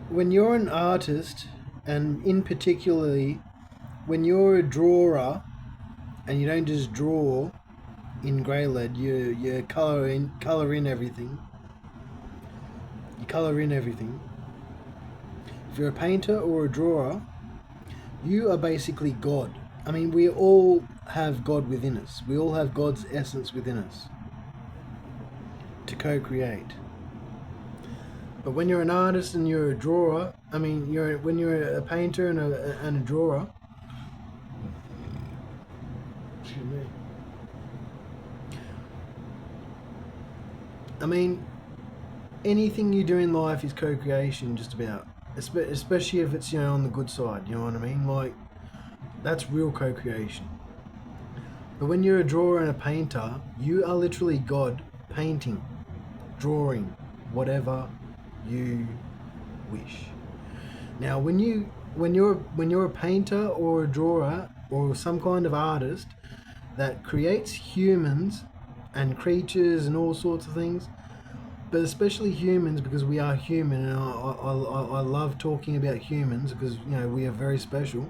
when you're an artist, and in particularly when you're a drawer, and you don't just draw in grey lead, you color in everything. You color in everything. If you're a painter or a drawer, you are basically God. I mean, we all have God within us. We all have God's essence within us to co-create. But when you're an artist and you're a drawer, when you're a painter and a drawer, excuse me. I mean, anything you do in life is co-creation, just about. Especially if it's, on the good side, you know what I mean? Like, that's real co-creation. But when you're a drawer and a painter, you are literally God painting, drawing, whatever you wish. Now, when you're a painter or a drawer or some kind of artist that creates humans and creatures and all sorts of things, but especially humans, because we are human, and I love talking about humans because we are very special.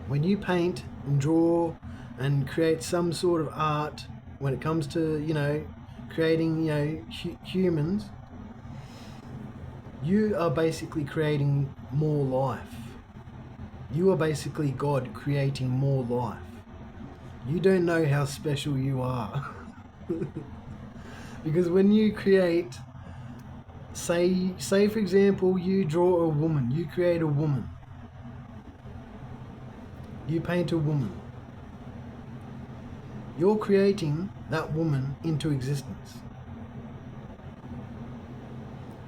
When you paint and draw and create some sort of art, when it comes to creating humans, you are basically creating more life. You are basically God creating more life. You don't know how special you are. Because when you create, say for example, you draw a woman, you create a woman, you paint a woman, you're creating that woman into existence.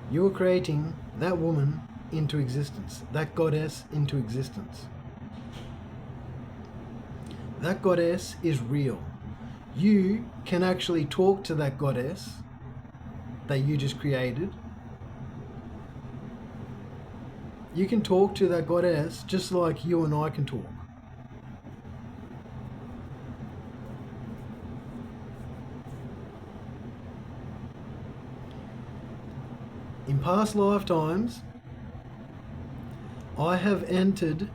You're creating that woman into existence, that goddess into existence. That goddess is real. You can actually talk to that goddess that you just created. You can talk to that goddess just like you and I can talk. In past lifetimes, I have entered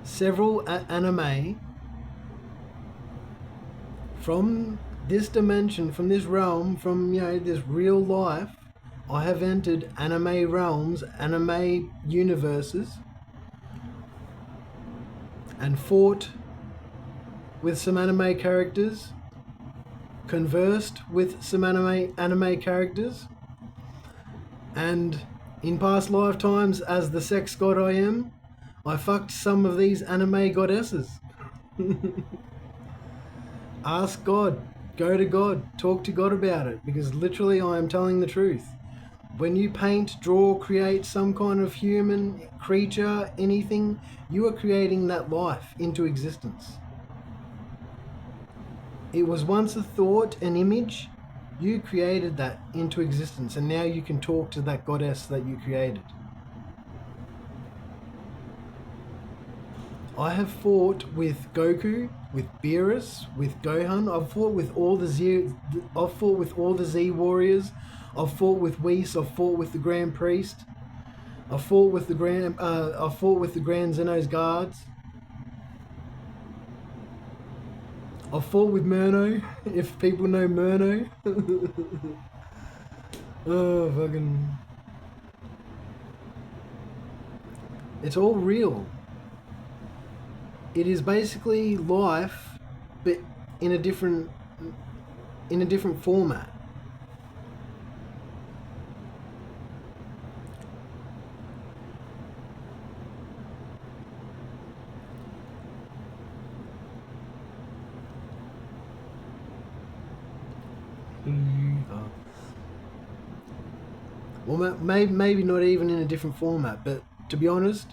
several anime from this dimension, from this realm, from this real life. I have entered anime realms, anime universes, and fought with some anime characters, conversed with some anime characters, and in past lifetimes, as the sex god I am, I fucked some of these anime goddesses. Ask God, go to God, talk to God about it, because literally I am telling the truth. When you paint, draw, create some kind of human, creature, anything, you are creating that life into existence. It was once a thought, an image. You created that into existence, and now you can talk to that goddess that you created. I have fought with Goku, with Beerus, with Gohan. I've fought with all the Z warriors. I've fought with Whis. I've fought with the Grand Priest. I've fought with the Grand Zeno's guards. I've fought with Murno, if people know Murno. Oh, fucking... It's all real. It is basically life, but in a different format. Well, maybe not even in a different format, but to be honest,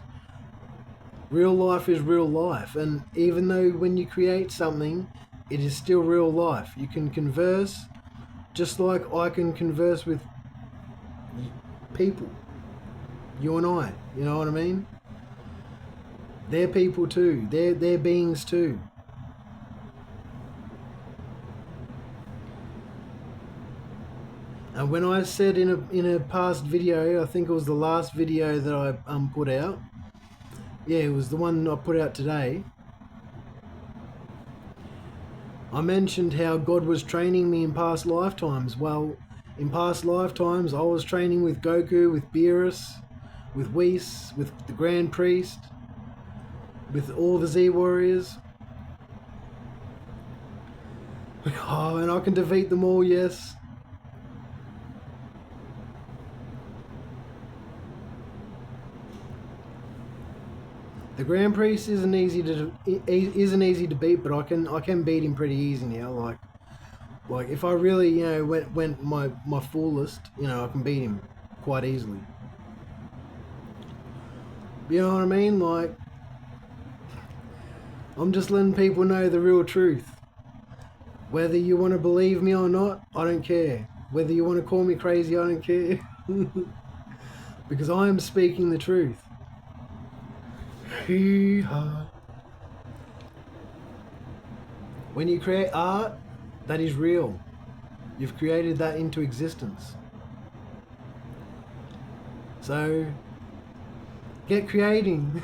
real life is real life, and even though when you create something, it is still real life. You can converse just like I can converse with people. You and I, you know what I mean? They're people too. They're beings too. And when I said in a past video, I think it was the last video that I put out. Yeah, it was the one I put out today. I mentioned how God was training me in past lifetimes. Well, in past lifetimes, I was training with Goku, with Beerus, with Whis, with the Grand Priest, with all the Z Warriors. Oh, and I can defeat them all, yes. The Grand Priest isn't easy to beat, but I can beat him pretty easy now. Like if I really went my fullest, I can beat him quite easily. You know what I mean? Like, I'm just letting people know the real truth. Whether you want to believe me or not, I don't care. Whether you want to call me crazy, I don't care. Because I am speaking the truth. When you create art, that is real. You've created that into existence. So, get creating.